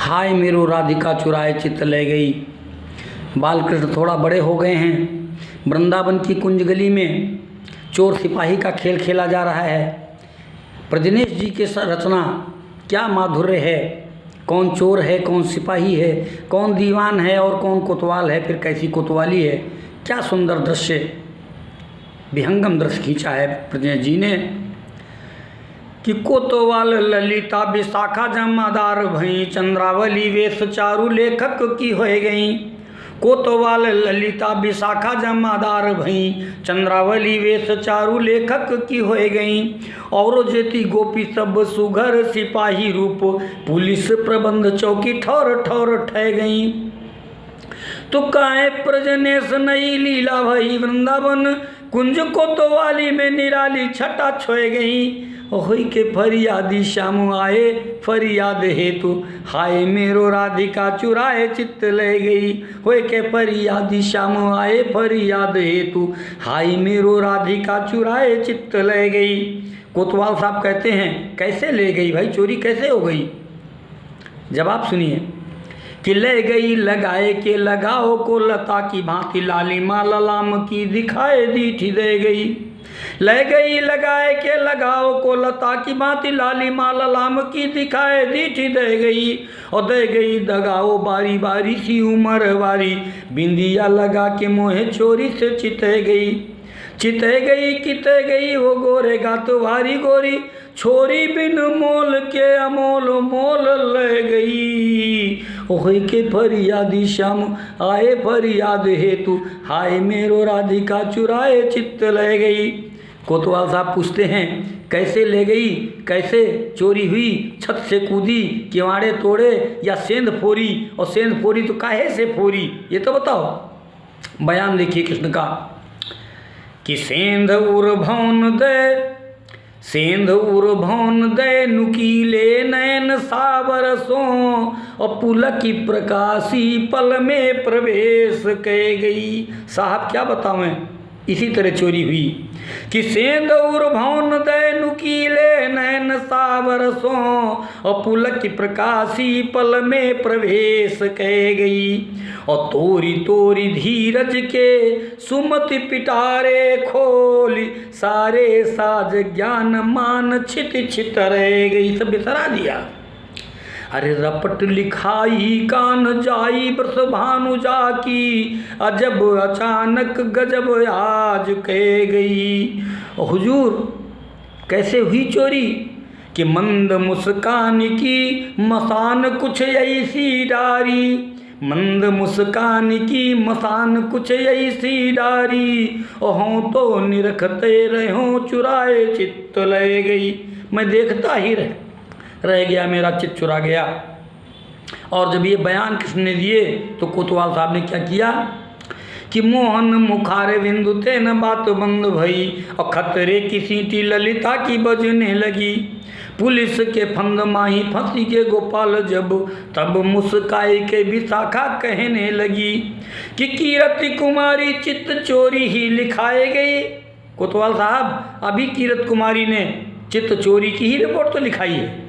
हाय मेरो राधिका चुराए चित्त ले गई। बालकृष्ण थोड़ा बड़े हो गए हैं। वृंदावन की कुंज गली में चोर सिपाही का खेल खेला जा रहा है। ब्रजनेश जी के रचना क्या माधुर्य है। कौन चोर है, कौन सिपाही है, कौन दीवान है और कौन कोतवाल है, फिर कैसी कोतवाली है। क्या सुंदर दृश्य, विहंगम दृश्य खींचा है ब्रजनेश जी ने कि कोतवाल ललिता विशाखा जमादार भई, चंद्रावली वेश चारु लेखक की हो गई। कोतवाल ललिता विशाखा जमादार भई, चंद्रावली वेश चारु लेखक की हो गई। और जेती गोपी सब सुघर सिपाही रूप, पुलिस प्रबंध चौकी ठौर ठौर ठह गई। तो काहे ब्रजनेश नई लीला भई, वृंदावन कुंज कोतवाली में निराली छटा छोए गई। होई के फरियादी श्याम आए फरियाद हेतु, हाय मेरो राधिका चुराए चित्त ले गई। होई के फरियादी श्याम आए फरियाद हेतु, हाय मेरो राधिका चुराए चित्त ले गई। कोतवाल साहब कहते हैं कैसे ले गई भाई, चोरी कैसे हो गई। जवाब सुनिए कि ले गई लगाए के लगाओ को लता की भांति, लालिमा ललाम की दिखाए दीठी दे गई। ले गई लगाए के लगाओ को लता की भांति, लालिमा ललाम की दिखाए दीठी दे गई। और दे गई दगाओ बारी बारी सी उमर वारी, बिंदिया लगा के मोहे चोरी से चिते गई। चिते गई किते गई वो गोरे गात वारी गोरी, छोरी बिन मोल के अमोल मोल ले गई। ओहे के फरियादी श्याम आए फरियाद हेतु, हाय मेरो राधिका चुराए चित्त ले गई। कोतवाल साहब पूछते हैं कैसे ले गई, कैसे चोरी हुई। छत से कूदी, किवाड़े तोड़े या सेंध फोरी। और सेंध फोरी तो काहे से फोरी, ये तो बताओ। बयान देखिए कृष्ण का कि सेंध उर्भौन दे, सेंध उर्भौन दे नुकीले नयन सावरसों, और पुलकी प्रकाशी पल में प्रवेश कह गई। साहब क्या बतावें, इसी तरह चोरी हुई कि सेंध उर्भौन दे नुकीले नयन सावरसों, और पुलकी प्रकाशी पल में प्रवेश कह गई। और तोरी तोरी धीरज के सुमति पिटारे खोली, सारे साज ज्ञान मान छित छित रह गई। सब बिसरा दिया। अरे रपट लिखाई कान जाई बरस भानुजा की, अजब अचानक गजब आज कह गई। हुजूर कैसे हुई चोरी कि मंद मुस्कान की मसान कुछ ऐसी डारी, मंद मुस्कान की मसान कुछ ऐसी डारी। हों तो निरखते रहो चुराए चित्त ले गई। मैं देखता ही रह गया, मेरा चित्त चुरा गया। और जब ये बयान कृष्ण ने दिए तो कोतवाल साहब ने क्या किया कि मोहन मुखारे बिंदु ते न बात बंद भई, और खतरे की सीटी ललिता की बजने लगी। पुलिस के फंद माही फंसी के गोपाल जब, तब मुस्काई के विशाखा कहने लगी कि कीरति कुमारी चित्त चोरी ही लिखाए गई। कोतवाल साहब अभी कीरत कुमारी ने चित्त चोरी की ही रिपोर्ट तो लिखाई है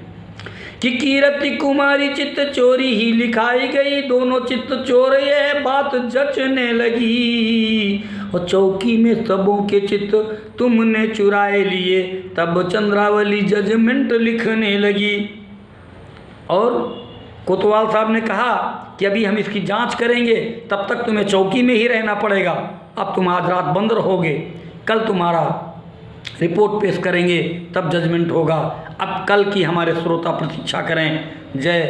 कि कीरति कुमारी चित्त चोरी ही लिखाई गई। दोनों चित्त चोर ये बात जचने लगी। और चौकी में सबों के चित्त तुमने चुराए लिए, तब चंद्रावली जजमेंट लिखने लगी। और कोतवाल साहब ने कहा कि अभी हम इसकी जांच करेंगे, तब तक तुम्हें चौकी में ही रहना पड़ेगा। अब तुम आज रात बंद रहोगे, कल तुम्हारा रिपोर्ट पेश करेंगे, तब जजमेंट होगा। अब कल की हमारे श्रोता प्रतीक्षा करें। जय